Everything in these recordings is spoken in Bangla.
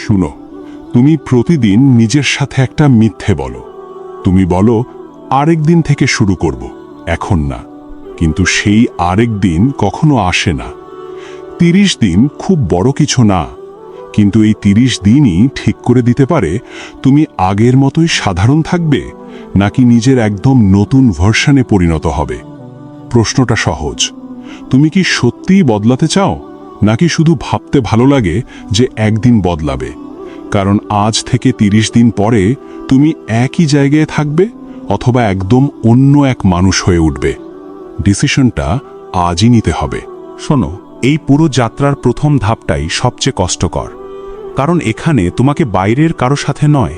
শুনো, তুমি প্রতিদিন নিজের সাথে একটা মিথ্যে বলো। তুমি বলো, আরেক দিন থেকে শুরু করব, এখন না। কিন্তু সেই আরেক দিন কখনো আসে না। 30 দিন খুব বড় কিছু না, কিন্তু এই 30 দিনই ঠিক করে দিতে পারে তুমি আগের মতোই সাধারণ থাকবে নাকি নিজের একদম নতুন ভার্সনে পরিণত হবে। প্রশ্নটা সহজ, তুমি কি সত্যিই বদলাতে চাও, নাকি শুধু ভাবতে ভালো লাগে যে একদিন বদলাবে? কারণ আজ থেকে 30 দিন পরে তুমি একই জায়গায় থাকবে অথবা একদম অন্য এক মানুষ হয়ে উঠবে। ডিসিশনটা আজই নিতে হবে। শোনো, এই পুরো যাত্রার প্রথম ধাপটাই সবচেয়ে কষ্টকর, কারণ এখানে তোমাকে বাইরের কারো সাথে নয়,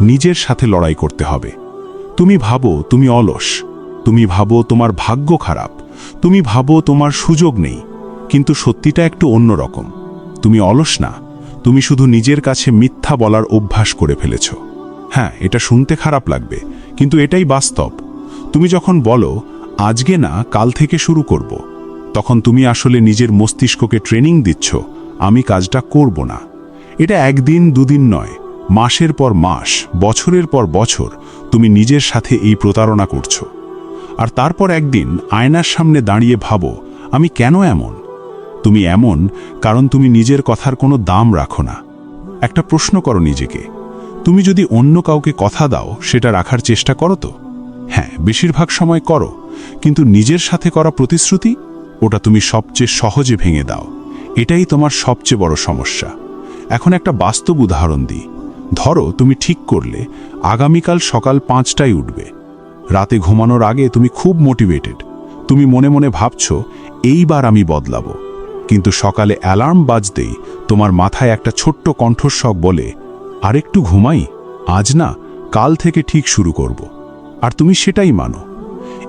নিজের সাথে লড়াই করতে হবে। তুমি ভাবো তুমি অলস, তুমি ভাবো তোমার ভাগ্য খারাপ, তুমি ভাবো তোমার সুযোগ নেই, কিন্তু সত্যিটা একটু অন্যরকম। তুমি অলস না, তুমি শুধু নিজের কাছে মিথ্যা বলার অভ্যাস করে ফেলেছ। হ্যাঁ, এটা শুনতে খারাপ লাগবে, কিন্তু এটাই বাস্তব। তুমি যখন বলো আজকে না, কাল থেকে শুরু করব, তখন তুমি আসলে নিজের মস্তিষ্ককে ট্রেনিং দিচ্ছ আমি কাজটা করব না। এটা একদিন দুদিন নয়, মাসের পর মাস, বছরের পর বছর তুমি নিজের সাথে এই প্রতারণা করছো। আর তারপর একদিন আয়নার সামনে দাঁড়িয়ে ভাবো, আমি কেন এমন? তুমি এমন কারণ তুমি নিজের কথার কোনো দাম রাখো না। একটা প্রশ্ন করো নিজেকে, তুমি যদি অন্য কাউকে কথা দাও সেটা রাখার চেষ্টা করো তো? হ্যাঁ, বেশিরভাগ সময় করো, কিন্তু নিজের সাথে করা প্রতিশ্রুতি, ওটা তুমি সবচেয়ে সহজে ভেঙে দাও। এটাই তোমার সবচেয়ে বড় সমস্যা। এখন একটা বাস্তব উদাহরণ দিই। ধরো তুমি ঠিক করলে আগামীকাল সকাল 5টায় উঠবে। রাতে ঘুমানোর আগে তুমি খুব মোটিভেটেড, তুমি মনে মনে ভাবছো এইবার আমি বদলাবো। কিন্তু সকালে অ্যালার্ম বাজতেই তোমার মাথায় একটা ছোট্ট কণ্ঠস্বর বলে, আরেকটু ঘুমাই, আজ না, কাল থেকে ঠিক শুরু করব। আর তুমি সেটাই মানো।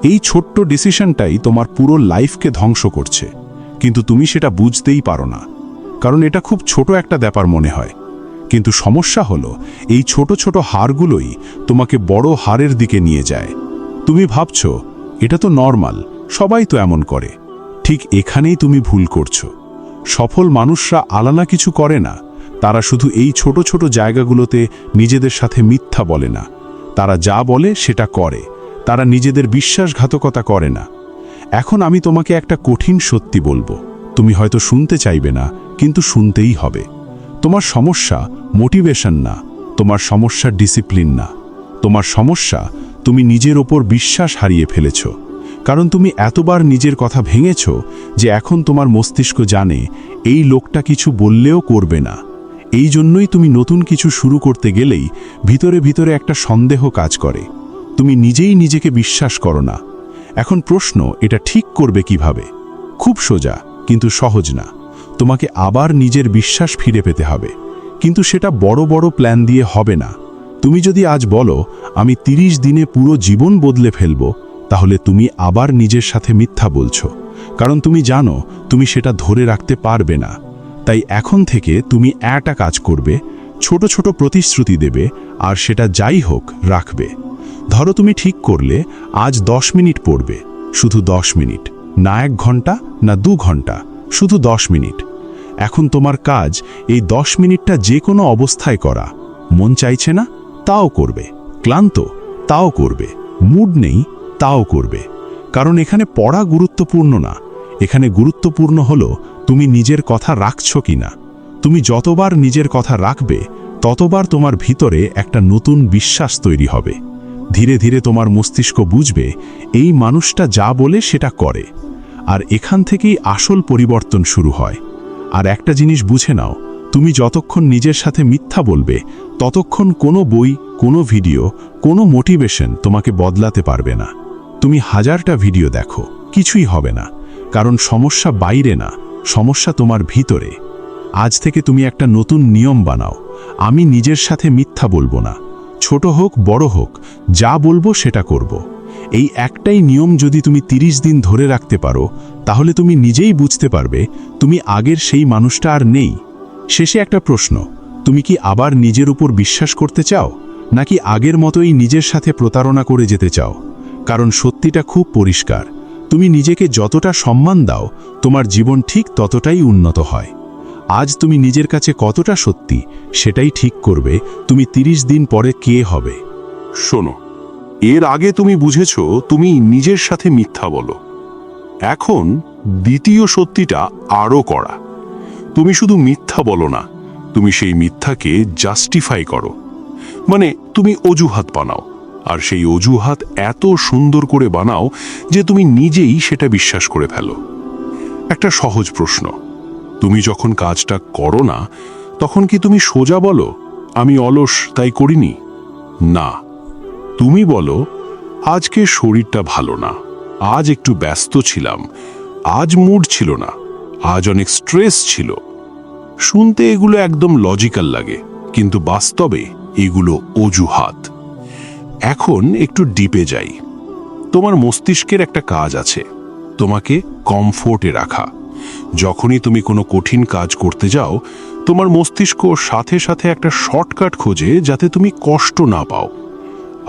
এই ছোট্ট ডিসিশনটাই তোমার পুরো লাইফকে ধ্বংস করছে, কিন্তু তুমি সেটা বুঝতেই পারো না, কারণ এটা খুব ছোট একটা ব্যাপার মনে হয়। কিন্তু সমস্যা হলো, এই ছোট ছোট হারগুলোই তোমাকে বড় হারের দিকে নিয়ে যায়। তুমি ভাবছো এটা তো নর্মাল, সবাই তো এমন করে। ঠিক এখানেই তুমি ভুল করছো। সফল মানুষরা আলাদা কিছু করে না, তারা শুধু এই ছোট ছোট জায়গাগুলোতে নিজেদের সাথে মিথ্যা বলে না। তারা যা বলে সেটা করে, তারা নিজেদের বিশ্বাসঘাতকতা করে না। এখন আমি তোমাকে একটা কঠিন সত্যি বলবো, তুমি হয়তো শুনতে চাইবে না, কিন্তু শুনতেই হবে। তোমার সমস্যা মোটিভেশন না, তোমার সমস্যা ডিসিপ্লিন না। তোমার সমস্যা তুমি নিজের ওপর বিশ্বাস হারিয়ে ফেলেছ, কারণ তুমি এতবার নিজের কথা ভেঙেছ যে এখন তোমার মস্তিষ্ক জানে এই লোকটা কিছু বললেও করবে না। এই জন্যই তুমি নতুন কিছু শুরু করতে গেলেই ভিতরে ভিতরে একটা সন্দেহ কাজ করে। তুমি নিজেই নিজেকে বিশ্বাস করো না। এখন প্রশ্ন, এটা ঠিক করবে কিভাবে? খুব সোজা, কিন্তু সহজ না। তোমাকে আবার নিজের বিশ্বাস ফিরে পেতে হবে, কিন্তু সেটা বড় বড় প্ল্যান দিয়ে হবে না। তুমি যদি আজ বলো আমি 30 দিনে পুরো জীবন বদলে ফেলবো, তাহলে তুমি আবার নিজের সাথে মিথ্যা বলছো, কারণ তুমি জানো তুমি সেটা ধরে রাখতে পারবে না। তাই এখন থেকে তুমি একটা কাজ করবে, ছোট ছোট প্রতিশ্রুতি দেবে, আর সেটা যাই হোক রাখবে। ধরো তুমি ঠিক করলে আজ 10 মিনিট পড়বে, শুধু 10 মিনিট, না 1 ঘন্টা না 2 ঘন্টা, শুধু 10 মিনিট। এখন তোমার কাজ এই 10 মিনিটটা যে কোনো অবস্থায় করা। মন চাইছে না, তাও করবে। ক্লান্ত, তাও করবে। মুড নেই, তাও করবে। কারণ এখানে পড়া গুরুত্বপূর্ণ না, এখানে গুরুত্বপূর্ণ হলো তুমি নিজের কথা রাখছো কিনা। তুমি যতবার নিজের কথা রাখবে, ততবার তোমার ভিতরে একটা নতুন বিশ্বাস তৈরি হবে। ধীরে ধীরে তোমার মস্তিষ্ক বুঝবে এই মানুষটা যা বলে সেটা করে। আর এখান থেকেই আসল পরিবর্তন শুরু হয়। আর একটা জিনিস বুঝে নাও, তুমি যতক্ষণ নিজের সাথে মিথ্যা বলবে, ততক্ষণ কোনো বই, কোনো ভিডিও, কোনো মোটিভেশন তোমাকে বদলাতে পারবে না। তুমি 1000টা ভিডিও দেখো, কিছুই হবে না, কারণ সমস্যা বাইরে না, সমস্যা তোমার ভিতরে। আজ থেকে তুমি একটা নতুন নিয়ম বানাও, আমি নিজের সাথে মিথ্যা বলবো না। ছোট হোক বড় হোক, যা বলবো সেটা করব। এই একটাই নিয়ম যদি তুমি 30 দিন ধরে রাখতে পারো, তাহলে তুমি নিজেই বুঝতে পারবে তুমি আগের সেই মানুষটা আর নেই। শেষে একটা প্রশ্ন, তুমি কি আবার নিজের উপর বিশ্বাস করতে চাও, নাকি আগের মতোই নিজের সাথে প্রতারণা করে যেতে চাও? কারণ সত্যিটা খুব পরিষ্কার, তুমি নিজেকে যতটা সম্মান দাও, তোমার জীবন ঠিক ততটাই উন্নত হয়। আজ তুমি নিজের কাছে কতটা সত্যি সেটাই ঠিক করবে তুমি 30 দিন পরে কে হবে। শোনো, এর আগে তুমি বুঝেছো তুমি নিজের সাথে মিথ্যা বলো। এখন দ্বিতীয় সত্যিটা আরও কড়া। তুমি শুধু মিথ্যা বলো না, তুমি সেই মিথ্যাকে জাস্টিফাই করো। মানে তুমি অজুহাত বানাও, আর সেই অজুহাত এত সুন্দর করে বানাও যে তুমি নিজেই সেটা বিশ্বাস করে ফেলো। একটা সহজ প্রশ্ন, তুমি যখন কাজটা করো না তখন কি তুমি সোজা বলো আমি অলস তাই করিনি? না, তুমি বলো আজকে শরীরটা ভালো না, আজ একটু ব্যস্ত ছিলাম, আজ মুড ছিল না, আজ অনেক স্ট্রেস ছিল। শুনতে এগুলো একদম লজিক্যাল লাগে, কিন্তু বাস্তবে এগুলো অজুহাত। এখন একটু ডিপে যাই। তোমার মস্তিষ্কের একটা কাজ আছে, তোমাকে কমফোর্টে রাখা। যখনই তুমি কোনো কঠিন কাজ করতে যাও, তোমার মস্তিষ্ক সাথে সাথে একটা শর্টকাট খোঁজে যাতে তুমি কষ্ট না পাও।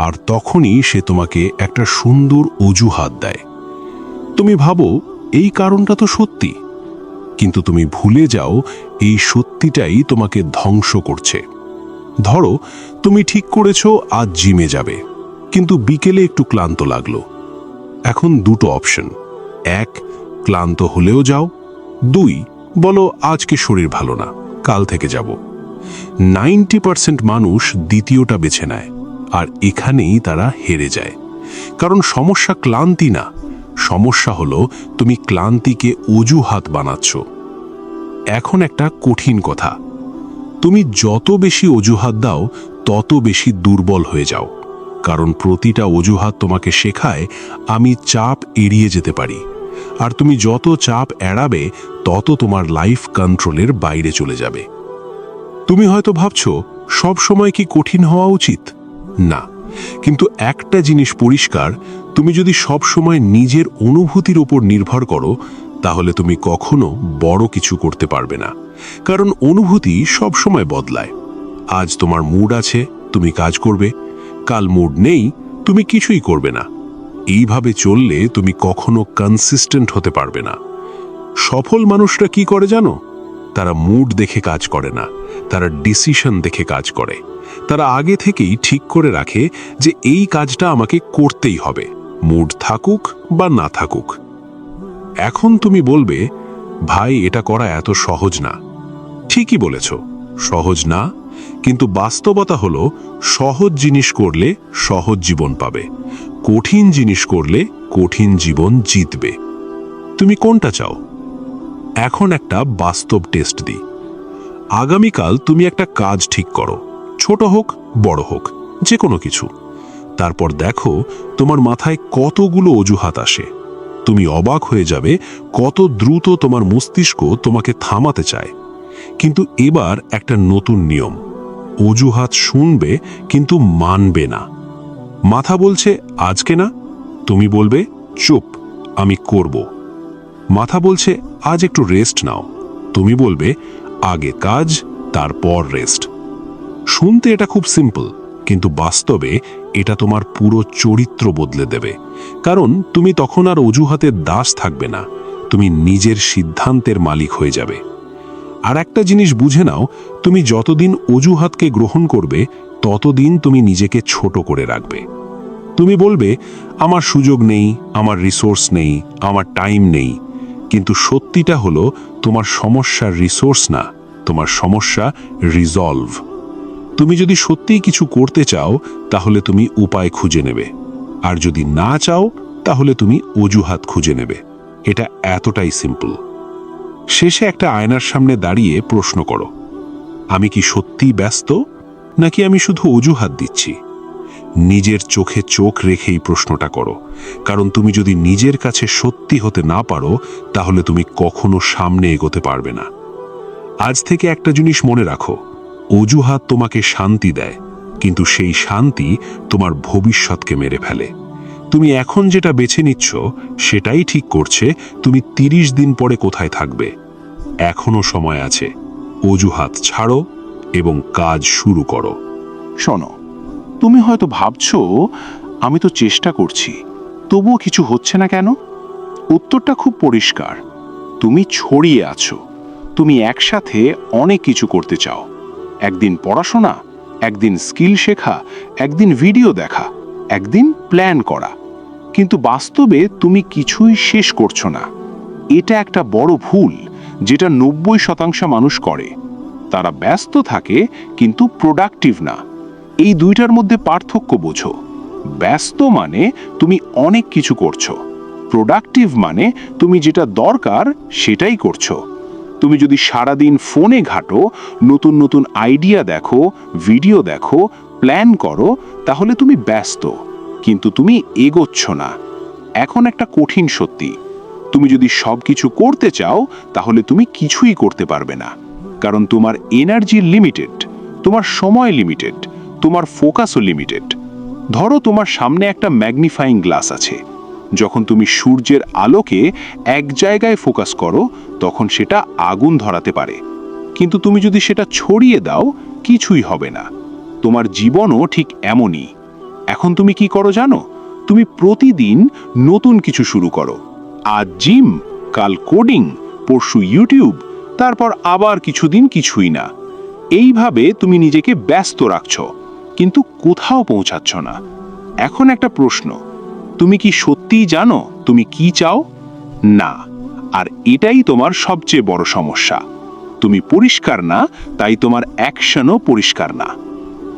আর তখনই সে তোমাকে একটা সুন্দর অজুহাত দেয়। তুমি ভাবো এই কারণটা তো সত্যি, কিন্তু তুমি ভুলে যাও এই সত্যিটাই তোমাকে ধ্বংস করছে। ধরো তুমি ঠিক করেছো আজ জিমে যাবে, কিন্তু বিকেলে একটু ক্লান্ত লাগলো। এখন দুটো অপশন, 1 ক্লান্ত হলেও যাও, 2 বলো আজকে শরীর ভালো না, কাল থেকে যাব। 90% মানুষ দ্বিতীয়টা বেছে নেয়, আর এখানেই তারা হেরে যায়। কারণ সমস্যা ক্লান্তি না, সমস্যা হলো তুমি ক্লান্তিকে অজুহাত বানাচ্ছ। এখন একটা কঠিন কথা, তুমি যত বেশি অজুহাত দাও তত বেশি দুর্বল হয়ে যাও। কারণ প্রতিটা অজুহাত তোমাকে শেখায় আমি চাপ এড়িয়ে যেতে পারি, আর তুমি যত চাপ এড়াবে তত তোমার লাইফ কন্ট্রোলের বাইরে চলে যাবে। তুমি হয়তো ভাবছো সব সময় কি কঠিন হওয়া উচিত? না, কিন্তু একটা জিনিস পরিষ্কার, তুমি যদি সব সময় নিজের অনুভূতির উপর নির্ভর করো তাহলে তুমি কখনো বড় কিছু করতে পারবে না। কারণ অনুভূতি সব সময় বদলায়। আজ তোমার মুড আছে, তুমি কাজ করবে, কাল মুড নেই, তুমি কিছুই করবে না। এইভাবে চললে তুমি কখনো কনসিস্টেন্ট হতে পারবে না। সফল মানুষরা কি করে জানো? তারা মুড দেখে কাজ করে না, তারা ডিসিশন দেখে কাজ করে। তারা আগে থেকেই ঠিক করে রাখে যে এই কাজটা আমাকে করতেই হবে, মুড থাকুক বা না থাকুক। এখন তুমি বলবে, ভাই এটা করা এত সহজ না। ঠিকই বলেছ, সহজ না, কিন্তু বাস্তবতা হলো সহজ জিনিস করলে সহজ জীবন পাবে, কঠিন জিনিস করলে কঠিন জীবন জিতবে। তুমি কোনটা চাও? এখন একটা বাস্তব টেস্ট দিই। আগামীকাল তুমি একটা কাজ ঠিক করো, ছোট হোক বড় হোক, যে কোনো কিছু। তারপর দেখো তোমার মাথায় কতগুলো অজুহাত আসে। তুমি অবাক হয়ে যাবে কত দ্রুত তোমার মস্তিষ্ক তোমাকে থামাতে চায়। কিন্তু এবার একটা নতুন নিয়ম, অজুহাত শুনবে কিন্তু মানবে না। মাথা বলছে আজকে না, তুমি বলবে চুপ, আমি করব। মাথা বলছে আজ একটু রেস্ট নাও, তুমি বলবে আগে কাজ তারপর রেস্ট। শুনতে এটা খুব সিম্পল, কিন্তু বাস্তবে এটা তোমার পুরো চরিত্র বদলে দেবে। কারণ তুমি তখন আর অজুহাতের দাস থাকবে না, তুমি নিজের সিদ্ধান্তের মালিক হয়ে যাবে। আর একটা জিনিস বুঝে নাও, তুমি যতদিন অজুহাতকে গ্রহণ করবে ততদিন তুমি নিজেকে ছোট করে রাখবে। তুমি বলবে আমার সুযোগ নেই, আমার রিসোর্স নেই, আমার টাইম নেই। কিন্তু সত্যিটা হলো তোমার সমস্যা রিসোর্স না, তোমার সমস্যা রিজলভ। তুমি যদি সত্যিই কিছু করতে চাও তাহলে তুমি উপায় খুঁজে নেবে, আর যদি না চাও তাহলে তুমি অজুহাত খুঁজে নেবে। এটা এতটাই সিম্পল। শেষে একটা আয়নার সামনে দাঁড়িয়ে প্রশ্ন করো, আমি কি সত্যিই ব্যস্ত, নাকি আমি শুধু অজুহাত দিচ্ছি? নিজের চোখে চোখ রেখেই প্রশ্নটা করো, কারণ তুমি যদি নিজের কাছে সত্যি হতে না পারো তাহলে তুমি কখনো সামনে এগোতে পারবে না। আজ থেকে একটা জিনিস মনে রাখো, অজুহাত তোমাকে শান্তি দেয়, কিন্তু সেই শান্তি তোমার ভবিষ্যৎকে মেরে ফেলে। তুমি এখন যেটা বেছে নিচ্ছ সেটাই ঠিক করছে তুমি 30 দিন পরে কোথায় থাকবে। এখনো সময় আছে, অজুহাত ছাড়ো এবং কাজ শুরু করো। শোনো, তুমি হয়তো ভাবছো আমি তো চেষ্টা করছি, তবুও কিছু হচ্ছে না কেন? উত্তরটা খুব পরিষ্কার, তুমি ছড়িয়ে আছো। তুমি একসাথে অনেক কিছু করতে চাও। একদিন পড়াশোনা, একদিন স্কিল শেখা, একদিন ভিডিও দেখা, একদিন প্ল্যান করা। কিন্তু বাস্তবে তুমি কিছুই শেষ করছো না। এটা একটা বড় ভুল যেটা 90% মানুষ করে। তারা ব্যস্ত থাকে কিন্তু প্রোডাক্টিভ না। এই দুইটার মধ্যে পার্থক্য বোঝো। ব্যস্ত মানে তুমি অনেক কিছু করছো, প্রোডাক্টিভ মানে তুমি যেটা দরকার সেটাই করছো। তুমি যদি সারাদিন ফোনে ঘাটো, নতুন নতুন আইডিয়া দেখো, ভিডিও দেখো, প্ল্যান করো, তাহলে তুমি ব্যস্ত, কিন্তু তুমি এগোচ্ছ না। এখন একটা কঠিন সত্যি, তুমি যদি সব কিছু করতে চাও তাহলে তুমি কিছুই করতে পারবে না। কারণ তোমার এনার্জি লিমিটেড, তোমার সময় লিমিটেড, তোমার ফোকাসও লিমিটেড। ধরো তোমার সামনে একটা ম্যাগনিফাইং গ্লাস আছে। যখন তুমি সূর্যের আলোকে এক জায়গায় ফোকাস করো তখন সেটা আগুন ধরাতে পারে, কিন্তু তুমি যদি সেটা ছড়িয়ে দাও কিছুই হবে না। তোমার জীবনও ঠিক এমনই। এখন তুমি কি করো জানো? তুমি প্রতিদিন নতুন কিছু শুরু করো। আজ জিম, কাল কোডিং, পরশু ইউটিউব, তারপর আবার কিছুদিন কিছুই না। এইভাবে তুমি নিজেকে ব্যস্ত রাখছো, কিন্তু কোথাও পৌঁছাচ্ছ না। এখন একটা প্রশ্ন, তুমি কি সত্যিই জানো তুমি কি চাও? না। আর এটাই তোমার সবচেয়ে বড় সমস্যা। তুমি পরিষ্কার না, তাই তোমার অ্যাকশনও পরিষ্কার না।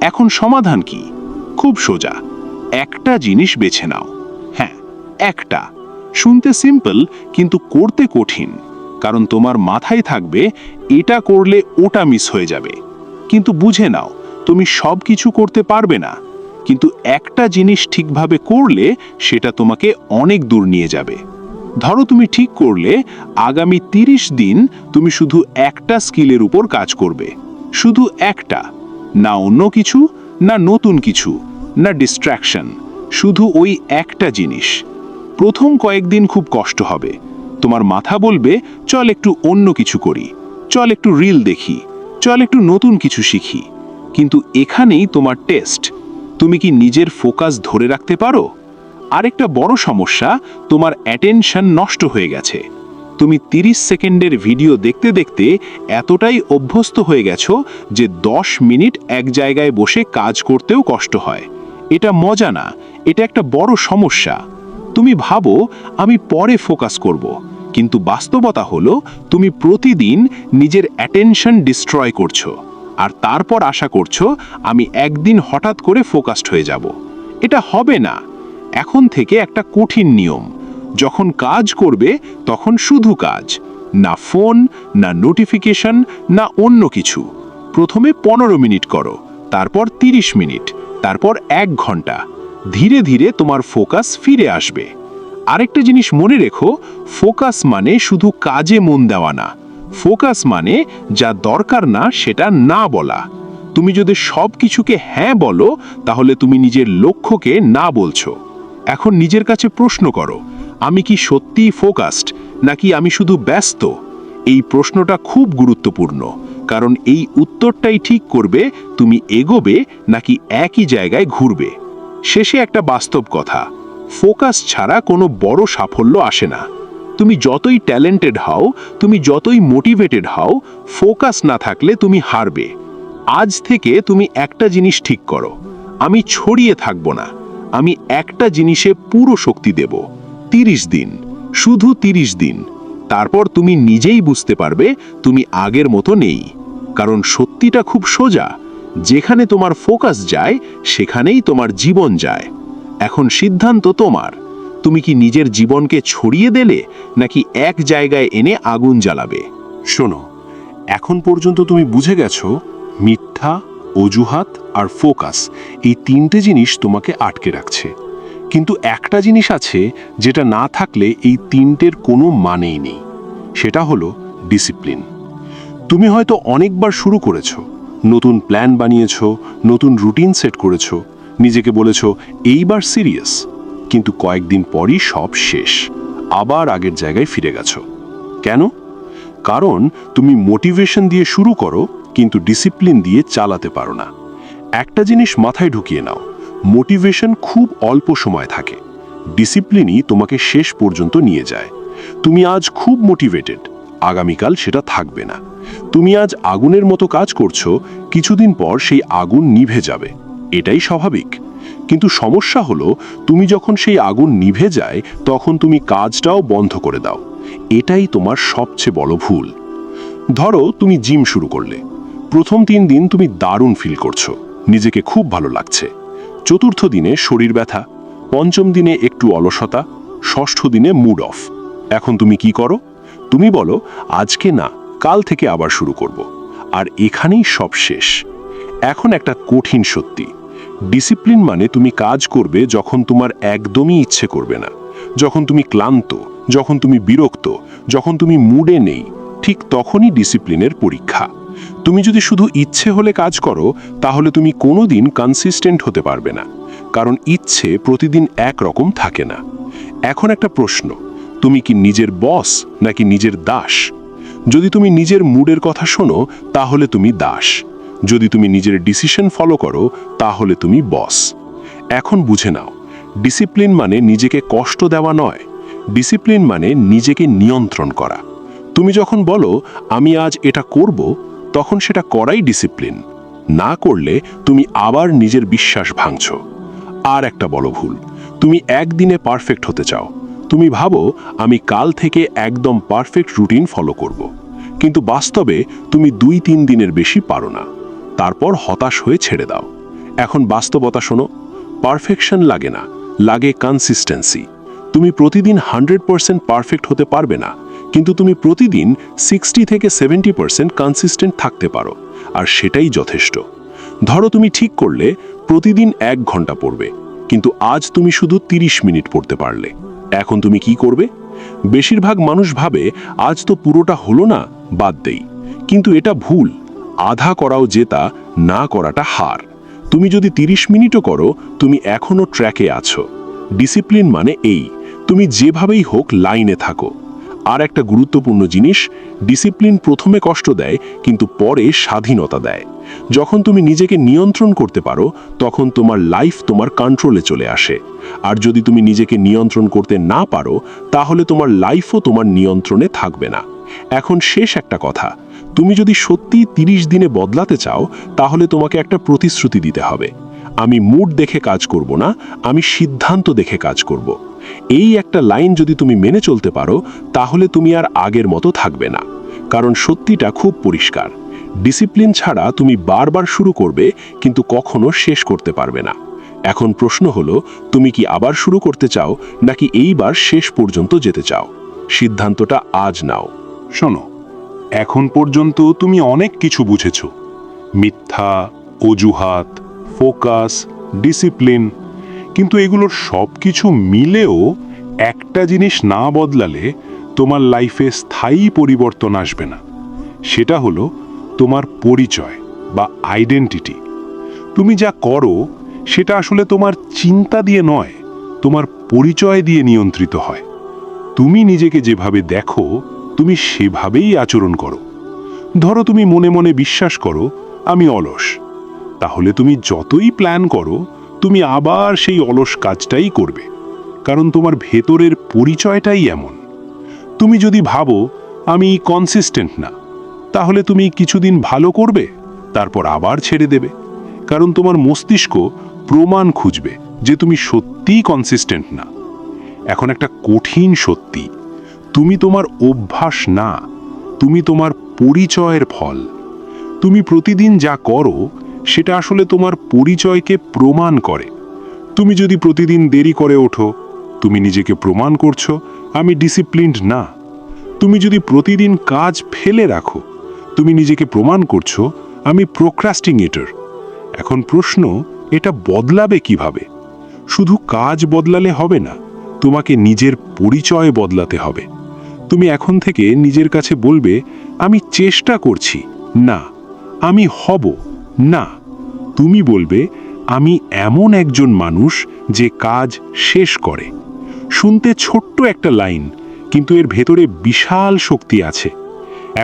এখন সমাধান কি? খুব সোজা, একটা জিনিস বেছে নাও। হ্যাঁ, একটা। শুনতে সিম্পল কিন্তু করতে কঠিন, কারণ তোমার মাথায় থাকবে এটা করলে ওটা মিস হয়ে যাবে। কিন্তু বুঝে নাও, তুমি সব কিছু করতে পারবে না, কিন্তু একটা জিনিস ঠিকভাবে করলে সেটা তোমাকে অনেক দূর নিয়ে যাবে। ধরো তুমি ঠিক করলে আগামী 30 দিন তুমি শুধু একটা স্কিলের উপর কাজ করবে, শুধু একটা। না অন্য কিছু, না নতুন কিছু, না ডিস্ট্র্যাকশন, শুধু ওই একটা জিনিস। প্রথম কয়েকদিন খুব কষ্ট হবে। তোমার মাথা বলবে চল একটু অন্য কিছু করি, চল একটু রিল দেখি, চল একটু নতুন কিছু শিখি। কিন্তু এখানেই তোমার টেস্ট, তুমি কি নিজের ফোকাস ধরে রাখতে পারো? আরেকটা বড় সমস্যা, তোমার অ্যাটেনশন নষ্ট হয়ে গেছে। তুমি 30 সেকেন্ডের ভিডিও দেখতে দেখতে এতটাই অভ্যস্ত হয়ে গেছো যে 10 মিনিট এক জায়গায় বসে কাজ করতেও কষ্ট হয়। এটা মজা না, এটা একটা বড় সমস্যা। তুমি ভাবো আমি পরে ফোকাস করব, কিন্তু বাস্তবতা হলো তুমি প্রতিদিন নিজের অ্যাটেনশন ডিস্ট্রয় করছো, আর তারপর আশা করছো আমি একদিন হঠাৎ করে ফোকাসড হয়ে যাব। এটা হবে না। এখন থেকে একটা কঠিন নিয়ম, যখন কাজ করবে তখন শুধু কাজ, না ফোন, না নোটিফিকেশন, না অন্য কিছু। প্রথমে 15 মিনিট করো, তারপর 30 মিনিট, তারপর 1 ঘন্টা। ধীরে ধীরে তোমার ফোকাস ফিরে আসবে। আরেকটা জিনিস মনে রেখো, ফোকাস মানে শুধু কাজে মন দেওয়া না। ফোকাস মানে যা দরকার না সেটা না বলা। তুমি যদি সব কিছুকে হ্যাঁ বলো তাহলে তুমি নিজের লক্ষ্যকে না বলছো। এখন নিজের কাছে প্রশ্ন করো, আমি কি সত্যিই ফোকাসড নাকি আমি শুধু ব্যস্ত? এই প্রশ্নটা খুব গুরুত্বপূর্ণ, কারণ এই উত্তরটাই ঠিক করবে তুমি এগোবে নাকি একই জায়গায় ঘুরবে। শেষে একটা বাস্তব কথা, ফোকাস ছাড়া কোনো বড় সাফল্য আসে না। তুমি যতই ট্যালেন্টেড হও, তুমি যতই মোটিভেটেড হও, ফোকাস না থাকলে তুমি হারবে। আজ থেকে তুমি একটা জিনিস ঠিক করো, আমি ছড়িয়ে থাকবো না, আমি একটা জিনিসে পুরো শক্তি দেব। 30 দিন, শুধু 30 দিন। তারপর তুমি নিজেই বুঝতে পারবে তুমি আগের মতো নেই। কারণ সত্যিটা খুব সোজা, যেখানে তোমার ফোকাস যায় সেখানেই তোমার জীবন যায়। এখন সিদ্ধান্ত তোমার, তুমি কি নিজের জীবনকে ছড়িয়ে দিলে নাকি এক জায়গায় এনে আগুন জ্বালাবে? শোনো, এখন পর্যন্ত তুমি বুঝে গেছো মিথ্যা, অজুহাত আর ফোকাস, এই 3টে জিনিস তোমাকে আটকে রাখছে। কিন্তু একটা জিনিস আছে যেটা না থাকলে এই 3টের কোনো মানেই নেই, সেটা হলো ডিসিপ্লিন। তুমি হয়তো অনেকবার শুরু করেছো, নতুন প্ল্যান বানিয়েছো, নতুন রুটিন সেট করেছো, নিজেকে বলেছো এইবার সিরিয়াস, কিন্তু কয়েকদিন পরই সব শেষ, আবার আগের জায়গায় ফিরে গেছো। কেন? কারণ তুমি মোটিভেশন দিয়ে শুরু করো কিন্তু ডিসিপ্লিন দিয়ে চালাতে পারো না। একটা জিনিস মাথায় ঢুকিয়ে নাও, মোটিভেশন খুব অল্প সময় থাকে, ডিসিপ্লিনই তোমাকে শেষ পর্যন্ত নিয়ে যায়। তুমি আজ খুব মোটিভেটেড, আগামীকাল সেটা থাকবে না। তুমি আজ আগুনের মতো কাজ করছো, কিছুদিন পর সেই আগুন নিভে যাবে, এটাই স্বাভাবিক। কিন্তু সমস্যা হলো, তুমি যখন সেই আগুন নিভে যায় তখন তুমি কাজটাও বন্ধ করে দাও। এটাই তোমার সবচেয়ে বড় ভুল। ধরো তুমি জিম শুরু করলে, প্রথম 3 দিন তুমি দারুণ ফিল করছো, নিজেকে খুব ভালো লাগছে। চতুর্থ দিনে শরীর ব্যথা, পঞ্চম দিনে একটু অলসতা, ষষ্ঠ দিনে মুড অফ। এখন তুমি কি করো? তুমি বলো, আজকে না, কাল থেকে আবার শুরু করব। আর এখানেই সব শেষ। এখন একটা কঠিন সত্যি, ডিসিপ্লিন মানে তুমি কাজ করবে যখন তোমার একদমই ইচ্ছে করবে না, যখন তুমি ক্লান্ত, যখন তুমি বিরক্ত, যখন তুমি মুডে নেই, ঠিক তখনই ডিসিপ্লিনের পরীক্ষা। তুমি যদি শুধু ইচ্ছে হলে কাজ করো, তাহলে তুমি কোনোদিন কনসিস্টেন্ট হতে পারবে না, কারণ ইচ্ছে প্রতিদিন একরকম থাকে না। এখন একটা প্রশ্ন, তুমি কি নিজের বস নাকি নিজের দাস? যদি তুমি নিজের মুডের কথা শোনো, তাহলে তুমি দাস। যদি তুমি নিজের ডিসিশন ফলো করো, তাহলে তুমি বস। এখন বুঝে নাও, ডিসিপ্লিন মানে নিজেকে কষ্ট দেওয়া নয়, ডিসিপ্লিন মানে নিজেকে নিয়ন্ত্রণ করা। তুমি যখন বলো আমি আজ এটা করব, তখন সেটা করাই ডিসিপ্লিন। না করলে তুমি আবার নিজের বিশ্বাস ভাঙছো। আর একটা বড় ভুল, তুমি একদিনে পারফেক্ট হতে চাও। তুমি ভাবো আমি কাল থেকে একদম পারফেক্ট রুটিন ফলো করব। কিন্তু বাস্তবে তুমি 2-3 দিনের বেশি পারো না, তারপর হতাশ হয়ে ছেড়ে দাও। এখন বাস্তবতা শোনো, পারফেকশন লাগে না, লাগে কনসিস্টেন্সি। তুমি প্রতিদিন 100% পারফেক্ট হতে পারবে না, কিন্তু তুমি প্রতিদিন 60 থেকে 70% কনসিস্টেন্ট থাকতে পারো, আর সেটাই যথেষ্ট। ধরো তুমি ঠিক করলে প্রতিদিন 1 ঘন্টা পড়বে, কিন্তু আজ তুমি শুধু 30 মিনিট পড়তে পারলে। এখন তুমি কি করবে? বেশিরভাগ মানুষ ভাবে আজ তো পুরোটা হলো না, বাদ দেই। কিন্তু এটা ভুল। আধা করাও জেতা, না করাটা হার। তুমি যদি 30 মিনিটও করো, তুমি এখনো ট্র্যাকে আছো। ডিসিপ্লিন মানে এই, তুমি যেভাবেই হোক লাইনে থাকো। আর একটা গুরুত্বপূর্ণ জিনিস, ডিসিপ্লিন প্রথমে কষ্ট দেয়, কিন্তু পরে স্বাধীনতা দেয়। যখন তুমি নিজেকে নিয়ন্ত্রণ করতে পারো, তখন তোমার লাইফ তোমার কন্ট্রোলে চলে আসে। আর যদি তুমি নিজেকে নিয়ন্ত্রণ করতে না পারো, তাহলে তোমার লাইফও তোমার নিয়ন্ত্রণে থাকবে না। এখন শেষ একটা কথা, তুমি যদি সত্যি 30 দিনে বদলাতে চাও, তাহলে তোমাকে একটা প্রতিশ্রুতি দিতে হবে। আমি মুড দেখে কাজ করব না, আমি সিদ্ধান্ত দেখে কাজ করব। এই একটা লাইন যদি তুমি মেনে চলতে পারো, তাহলে তুমি আর আগের মতো থাকবে না। কারণ সত্যিটা খুব পরিষ্কার, ডিসিপ্লিন ছাড়া তুমি বারবার শুরু করবে, কিন্তু কখনো শেষ করতে পারবে না। এখন প্রশ্ন হলো, তুমি কি আবার শুরু করতে চাও, নাকি এইবার শেষ পর্যন্ত যেতে চাও? সিদ্ধান্তটা আজ নাও। শোনো, এখন পর্যন্ত তুমি অনেক কিছু বুঝেছো, মিথ্যা, অজুহাত, ফোকাস, ডিসিপ্লিন, কিন্তু এগুলোর সব কিছু মিলেও একটা জিনিস না বদলালে তোমার লাইফে স্থায়ী পরিবর্তন আসবে না। সেটা হলো তোমার পরিচয় বা আইডেন্টিটি। তুমি যা করো সেটা আসলে তোমার চিন্তা দিয়ে নয়, তোমার পরিচয় দিয়ে নিয়ন্ত্রিত হয়। তুমি নিজেকে যেভাবে দেখো, তুমি সেভাবেই আচরণ করো। ধরো তুমি মনে মনে বিশ্বাস করো আমি অলস, তাহলে তুমি যতই প্ল্যান করো, তুমি আবার সেই অলস কাজটাই করবে, কারণ তোমার ভেতরের পরিচয়টাই এমন। তুমি যদি ভাবো আমি কনসিস্টেন্ট না, তাহলে তুমি কিছুদিন ভালো করবে, তারপর আবার ছেড়ে দেবে, কারণ তোমার মস্তিষ্ক প্রমাণ খুঁজবে যে তুমি সত্যিই কনসিস্টেন্ট না। এখন একটা কঠিন সত্যি, তুমি তোমার অভ্যাস না, তুমি তোমার পরিচয়ের ফল। তুমি প্রতিদিন যা করো সেটা আসলে তোমার পরিচয়কে প্রমাণ করে। তুমি যদি প্রতিদিন দেরি করে ওঠো, তুমি নিজেকে প্রমাণ করছো আমি ডিসিপ্লিনড না। তুমি যদি প্রতিদিন কাজ ফেলে রাখো, তুমি নিজেকে প্রমাণ করছো আমি প্রোক্রাস্টিনেটর। এখন প্রশ্ন, এটা বদলাবে কিভাবে? শুধু কাজ বদলালে হবে না, তোমাকে নিজের পরিচয় বদলাতে হবে। তুমি এখন থেকে নিজের কাছে বলবে আমি চেষ্টা করছি না, আমি হব না। তুমি বলবে আমি এমন একজন মানুষ যে কাজ শেষ করে। শুনতে ছোট্ট একটা লাইন, কিন্তু এর ভেতরে বিশাল শক্তি আছে।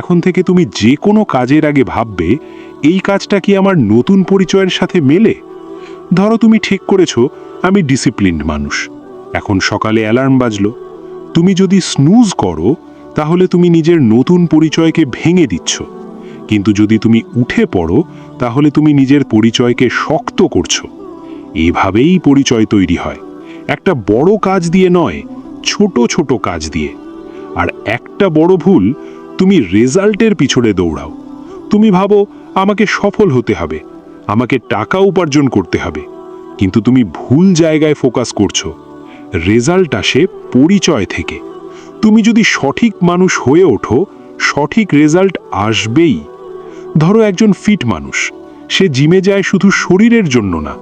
এখন থেকে তুমি যে কোনো কাজের আগে ভাববে এই কাজটা কি আমার নতুন পরিচয়ের সাথে মেলে। ধরো তুমি ঠিক করেছো আমি ডিসিপ্লিনড মানুষ, এখন সকালে অ্যালার্ম বাজলো। তুমি যদি স্নুজ করো, তাহলে তুমি নিজের নতুন পরিচয়কে ভেঙে দিচ্ছ। কিন্তু যদি তুমি উঠে পড়ো তাহলে তুমি নিজের পরিচয়কে শক্ত করছো। এভাবেই পরিচয় তৈরি হয়, একটা বড় কাজ দিয়ে নয়, ছোট ছোট কাজ দিয়ে। আর একটা বড় ভুল, তুমি রেজাল্টের পিছনে দৌড়াও। তুমি ভাবো আমাকে সফল হতে হবে, আমাকে টাকা উপার্জন করতে হবে, কিন্তু তুমি ভুল জায়গায় ফোকাস করছো। রেজাল্ট আসে পরিচয় থেকে। তুমি যদি সঠিক মানুষ হয়ে ওঠো, সঠিক রেজাল্ট আসবেই। ধরো একজন ফিট মানুষ, সে জিমে যায় শুধু শরীরের জন্য না,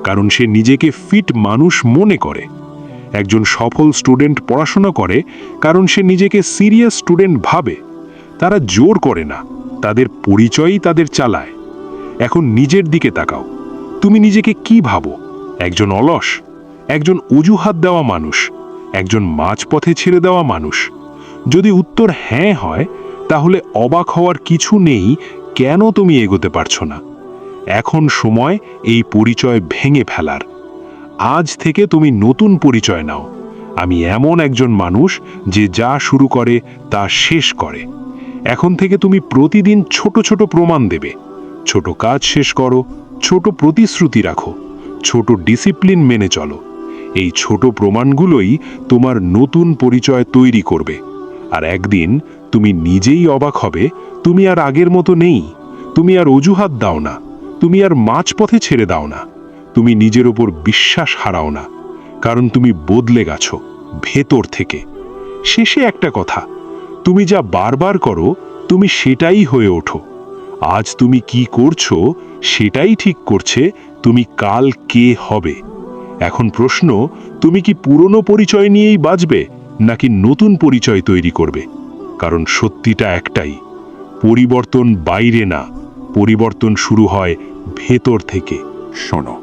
কারণ সে নিজেকে ফিট মানুষ মনে করে। একজন সফল স্টুডেন্ট পড়াশোনা করে কারণ সে নিজেকে সিরিয়াস স্টুডেন্ট ভাবে। তারা জোর করে না, তাদের পরিচয়ই তাদের চালায়। এখন নিজের দিকে তাকাও, তুমি নিজেকে কি ভাবো? একজন অলস, একজন অজুহাত দেওয়া মানুষ, একজন মাঝপথে ছেড়ে দেওয়া মানুষ? যদি উত্তর হ্যাঁ হয়, তাহলে অবাক হওয়ার কিছু নেই কেন তুমি এগোতে পারছো না। এখন সময় এই পরিচয় ভেঙে ফেলার। আজ থেকে তুমি নতুন পরিচয় নাও। আমি এমন একজন মানুষ যে যা শুরু করে তা শেষ করে। এখন থেকে তুমি প্রতিদিন ছোট ছোট প্রমাণ দেবে। ছোট কাজ শেষ করো, ছোট প্রতিশ্রুতি রাখো, ছোট ডিসিপ্লিন মেনে চলো। এই ছোট প্রমাণগুলোই তোমার নতুন পরিচয় তৈরি করবে। আর একদিন তুমি নিজেই অবাক হবে, তুমি আর আগের মতো নেই। তুমি আর অজুহাত দাও না, তুমি আর মাঝপথে ছেড়ে দাও না, তুমি নিজের ওপর বিশ্বাস হারাও না, কারণ তুমি বদলে গেছো ভেতর থেকে। শেষে একটা কথা, তুমি যা বারবার করো তুমি সেটাই হয়ে ওঠো। আজ তুমি কি করছো সেটাই ঠিক করছে তুমি কাল কে হবে। এখন প্রশ্ন, তুমি কি পুরনো পরিচয় নিয়েই বাঁচবে নাকি নতুন পরিচয় তৈরি করবে? কারণ সত্যিটা একটাই, পরিবর্তন বাইরে না, পরিবর্তন শুরু হয় ভেতর থেকে। শোনো,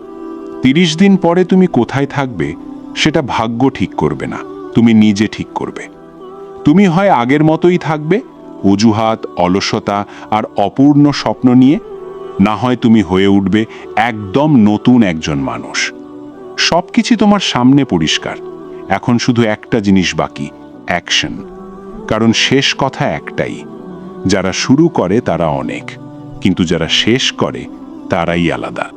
30 দিন পরে তুমি কোথায় থাকবে সেটা ভাগ্য ঠিক করবে না, তুমি নিজে ঠিক করবে। তুমি হয় আগের মতোই থাকবে, অজুহাত, অলসতা আর অপূর্ণ স্বপ্ন নিয়ে, না হয় তুমি হয়ে উঠবে একদম নতুন একজন মানুষ। সবকিছু তোমার সামনে পরিষ্কার। এখন শুধু একটা জিনিস বাকি, অ্যাকশন। কারণ শেষ কথা একটাই, যারা শুরু করে তারা অনেক, কিন্তু যারা শেষ করে তারাই আলাদা।